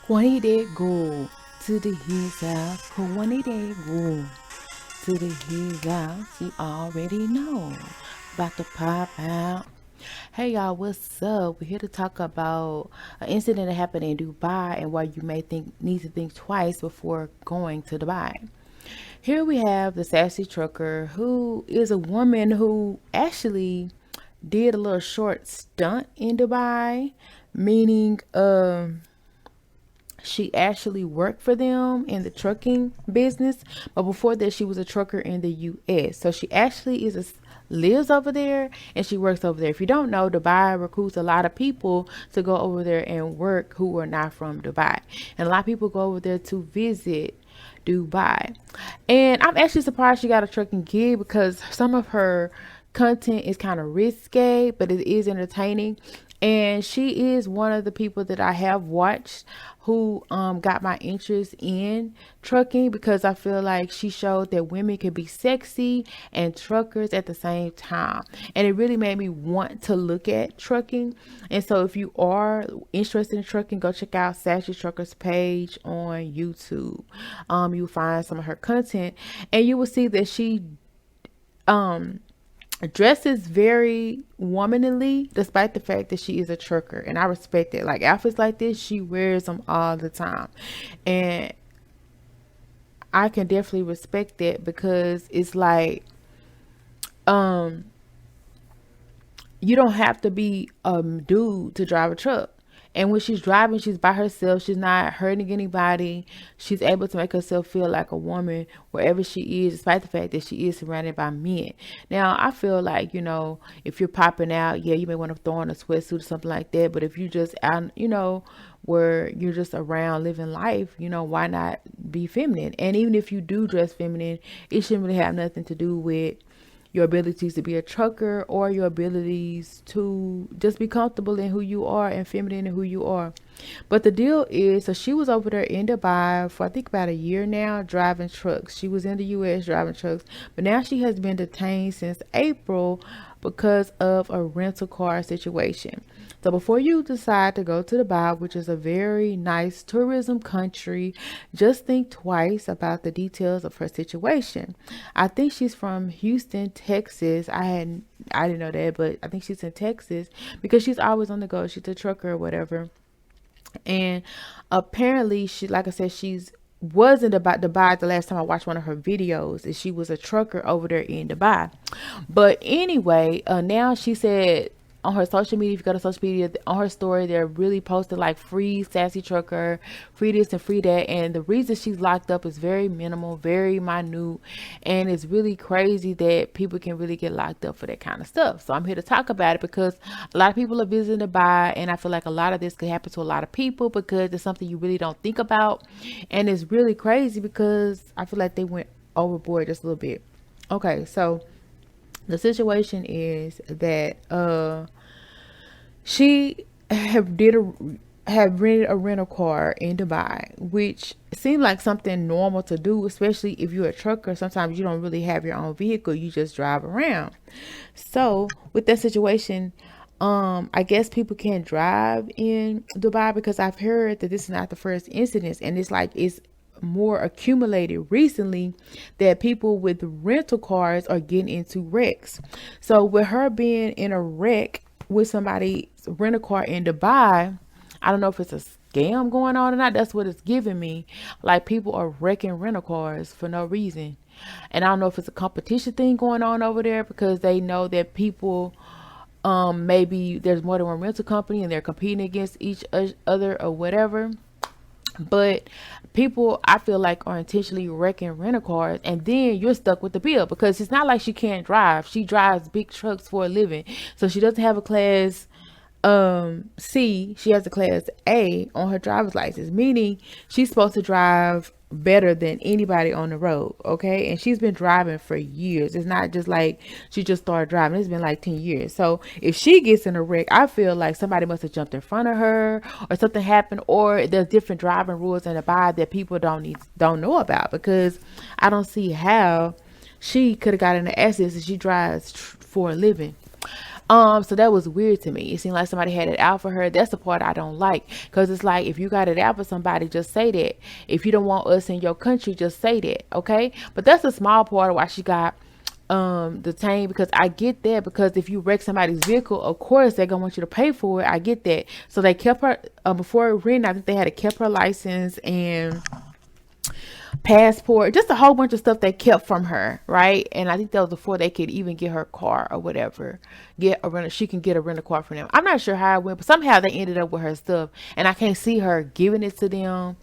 When he did go to the his house, when he did go to the his house, you already know about to pop out. Hey y'all, what's up? We're here to talk about an incident that happened in Dubai and why you may need to think twice before going to Dubai. Here we have the sassy trucker, who is a woman who actually did a little short stunt in Dubai, meaning she actually worked for them in the trucking business, but before that she was a trucker in the US. So she actually lives over there and she works over there. If you don't know, Dubai recruits a lot of people to go over there and work who are not from Dubai, and a lot of people go over there to visit Dubai. And I'm actually surprised she got a trucking gig because some of her content is kind of risque, but it is entertaining. And she is one of the people that I have watched who got my interest in trucking, because I feel like she showed that women can be sexy and truckers at the same time. And it really made me want to look at trucking. And so if you are interested in trucking, go check out Sassy Trucker's page on YouTube. You'll find some of her content and you will see that she dresses very womanly despite the fact that she is a trucker, and I respect it. Like outfits like this, she wears them all the time, and I can definitely respect that because it's like you don't have to be a dude to drive a truck. And when she's driving, she's by herself. She's not hurting anybody. She's able to make herself feel like a woman wherever she is, despite the fact that she is surrounded by men. Now, I feel like, if you're popping out, yeah, you may want to throw on a sweatsuit or something like that. But if you just out, where you're just around living life, why not be feminine? And even if you do dress feminine, it shouldn't really have nothing to do with your abilities to be a trucker or your abilities to just be comfortable in who you are and feminine in who you are. But the deal is, so she was over there in Dubai for I think about a year now driving trucks. She was in the US driving trucks, but now she has been detained since April because of a rental car situation. So before you decide to go to Dubai, which is a very nice tourism country, just think twice about the details of her situation. I think she's from Houston, Texas. I didn't know that, but I think she's in Texas because she's always on the go. She's a trucker or whatever. And apparently she, like I said, she's wasn't about Dubai the last time I watched one of her videos, and she was a trucker over there in Dubai. But anyway, now she said on her social media, if you go to social media, on her story, they're really posted like free sassy trucker, free this and free that. And the reason she's locked up is very minimal, very minute. And it's really crazy that people can really get locked up for that kind of stuff. So I'm here to talk about it because a lot of people are visiting Dubai, and I feel like a lot of this could happen to a lot of people because it's something you really don't think about. And it's really crazy because I feel like they went overboard just a little bit. Okay, so the situation is that she have rented a rental car in Dubai, which seemed like something normal to do, especially if you're a trucker. Sometimes you don't really have your own vehicle, you just drive around. So with that situation, I guess people can't drive in Dubai because I've heard that this is not the first incident, and it's more accumulated recently that people with rental cars are getting into wrecks. So with her being in a wreck with somebody's rental car in Dubai, I don't know if it's a scam going on or not. That's what it's giving me. Like people are wrecking rental cars for no reason. And I don't know if it's a competition thing going on over there because they know that people maybe there's more than one rental company and they're competing against each other or whatever. But people, I feel like, are intentionally wrecking rental cars, and then you're stuck with the bill because it's not like she can't drive. She drives big trucks for a living, so she doesn't have a class C. She has a class A on her driver's license, meaning she's supposed to drive better than anybody on the road. Okay, and she's been driving for years. It's not just like she just started driving. It's been like 10 years. So if she gets in a wreck, I feel like somebody must have jumped in front of her or something happened, or there's different driving rules in the bar that people don't know about, because I don't see how she could have got in an accident if she drives for a living. So that was weird to me. It seemed like somebody had it out for her. That's the part I don't like, because it's like, if you got it out for somebody, just say that. If you don't want us in your country, just say that, okay? But that's a small part of why she got detained, because I get that, because if you wreck somebody's vehicle, of course they're gonna want you to pay for it. I get that. So they kept her before renting. I think they had to kept her license and passport, just a whole bunch of stuff they kept from her, right? And I think that was before they could even get her car or whatever, get a rental. She can get a rental car from them. I'm not sure how it went, but somehow they ended up with her stuff, and I can't see her giving it to them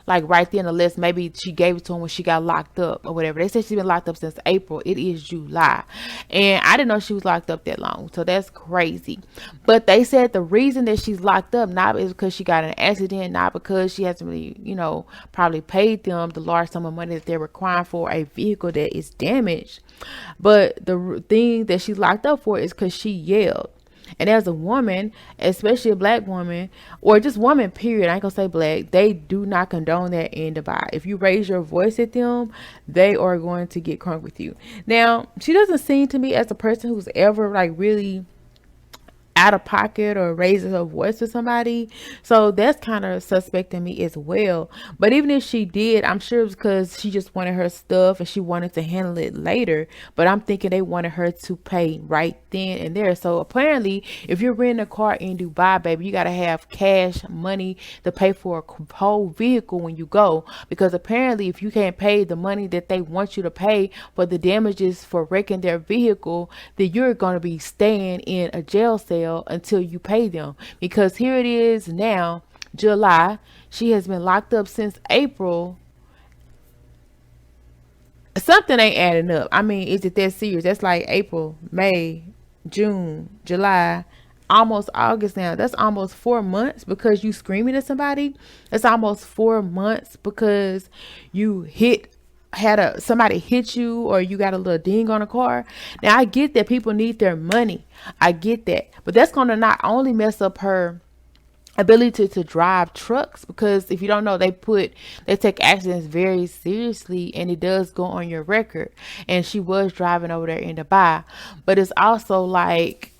like right there in the list. Maybe she gave it to him when she got locked up or whatever. They said she's been locked up since April. It is July, and I didn't know she was locked up that long, so that's crazy. But they said the reason that she's locked up not is because she got in an accident, not because she hasn't really, probably paid them the large sum of money that they're requiring for a vehicle that is damaged. But the thing that she's locked up for is because she yelled. And as a woman, especially a black woman, or just woman, period, I ain't gonna say black, they do not condone that in Dubai. If you raise your voice at them, they are going to get crunk with you. Now, she doesn't seem to me as a person who's ever like really out of pocket or raises her voice to somebody, so that's kind of suspect to me as well. But even if she did, I'm sure it was because she just wanted her stuff and she wanted to handle it later. But I'm thinking they wanted her to pay right then and there. So apparently, if you're renting a car in Dubai, baby, you got to have cash money to pay for a whole vehicle when you go, because apparently if you can't pay the money that they want you to pay for the damages for wrecking their vehicle, then you're going to be staying in a jail cell until you pay them. Because here it is now, July. She has been locked up since April. Something ain't adding up. I mean, is it that serious? That's like April, May, June, July, almost August now. That's almost 4 months because you screaming at somebody. That's almost 4 months because you somebody hit you, or you got a little ding on a car. Now I get that people need their money. I get that. But that's going to not only mess up her ability to drive trucks, because if you don't know, they take accidents very seriously, and it does go on your record. And she was driving over there in Dubai. But it's also like,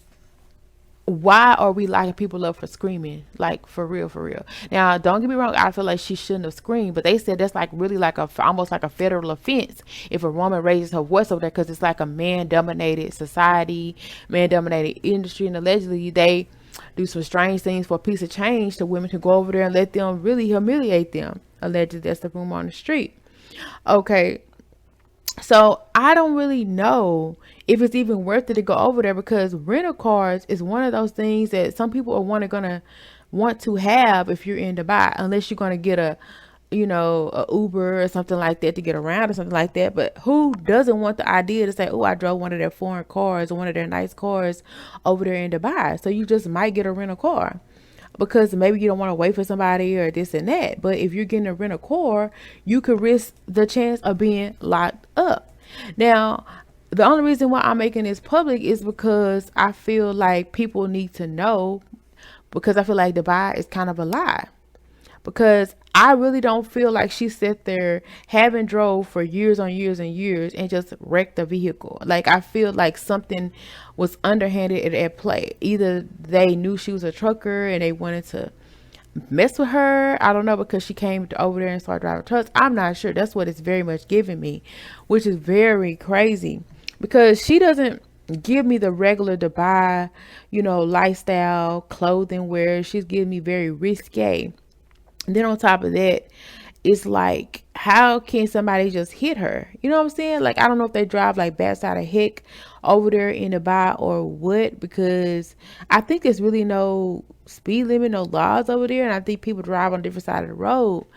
why are we locking people up for screaming? Like, for real, for real. Now, don't get me wrong, I feel like she shouldn't have screamed, but they said that's like really like almost like a federal offense if a woman raises her voice over there, because it's like a man-dominated society, man-dominated industry, and allegedly they do some strange things for a piece of change, so women can go over there and let them really humiliate them. Allegedly, that's the rumor on the street. Okay, so I don't really know if it's even worth it to go over there, because rental cars is one of those things that some people are gonna want to have if you're in Dubai, unless you're gonna get a Uber or something like that to get around or something like that. But who doesn't want the idea to say, oh, I drove one of their foreign cars or one of their nice cars over there in Dubai? So you just might get a rental car, because maybe you don't want to wait for somebody or this and that. But if you're getting a rental car, you could risk the chance of being locked up. Now, the only reason why I'm making this public is because I feel like people need to know, because I feel like Dubai is kind of a lie. Because I really don't feel like she sat there having drove for years on years and years and just wrecked the vehicle. Like, I feel like something was underhanded at play. Either they knew she was a trucker and they wanted to mess with her. I don't know, because she came over there and started driving trucks. I'm not sure. That's what it's very much giving me, which is very crazy, because she doesn't give me the regular Dubai, lifestyle clothing wear. She's giving me very risque. And then on top of that, it's like, how can somebody just hit her? You know what I'm saying? Like, I don't know if they drive like backside of heck over there in Dubai or what, because I think there's really no speed limit, no laws over there. And I think people drive on a different side of the road.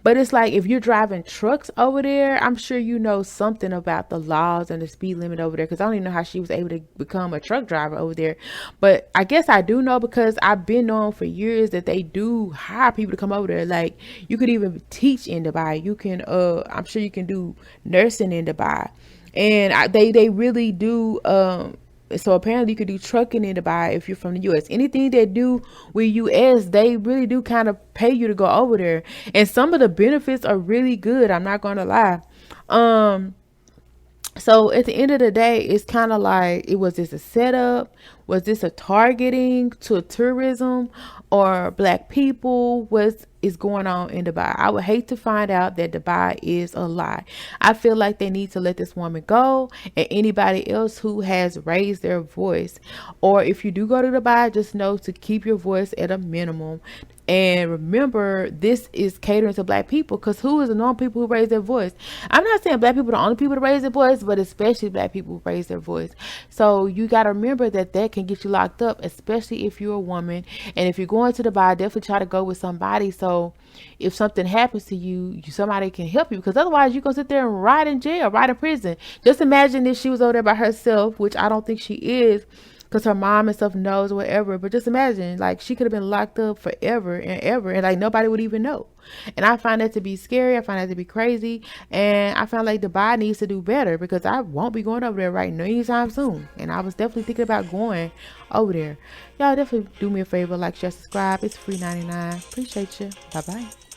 But it's like, if you're driving trucks over there, I'm sure you know something about the laws and the speed limit over there, because I don't even know how she was able to become a truck driver over there. But I guess I do know, because I've been known for years that they do hire people to come over there. Like, you could even teach in Dubai. You can, I'm sure you can do nursing in Dubai. And they really do, so apparently you could do trucking in Dubai if you're from the U.S. Anything they do with U.S., they really do kind of pay you to go over there. And some of the benefits are really good. I'm not going to lie. So at the end of the day, it's kind of like, it was this a setup? Was this a targeting to tourism or black people? What is going on in Dubai? I would hate to find out that Dubai is a lie. I feel like they need to let this woman go, and anybody else who has raised their voice. Or if you do go to Dubai, just know to keep your voice at a minimum. And remember, this is catering to black people, because who is the normal people who raise their voice? I'm not saying black people are the only people to raise their voice, but especially black people who raise their voice. So you got to remember that that can get you locked up, especially if you're a woman. And if you're going to Dubai, definitely try to go with somebody. So if something happens to you, somebody can help you, because otherwise you're going to sit there and rot in jail, rot in prison. Just imagine if she was over there by herself, which I don't think she is, because her mom and stuff knows, whatever. But just imagine, like, she could have been locked up forever and ever, and like nobody would even know. And I find that to be scary. I find that to be crazy, and I found like Dubai needs to do better, because I won't be going over there right now anytime soon. And I was definitely thinking about going over there. Y'all definitely do me a favor, like, share, subscribe. It's free 99. Appreciate you. Bye bye.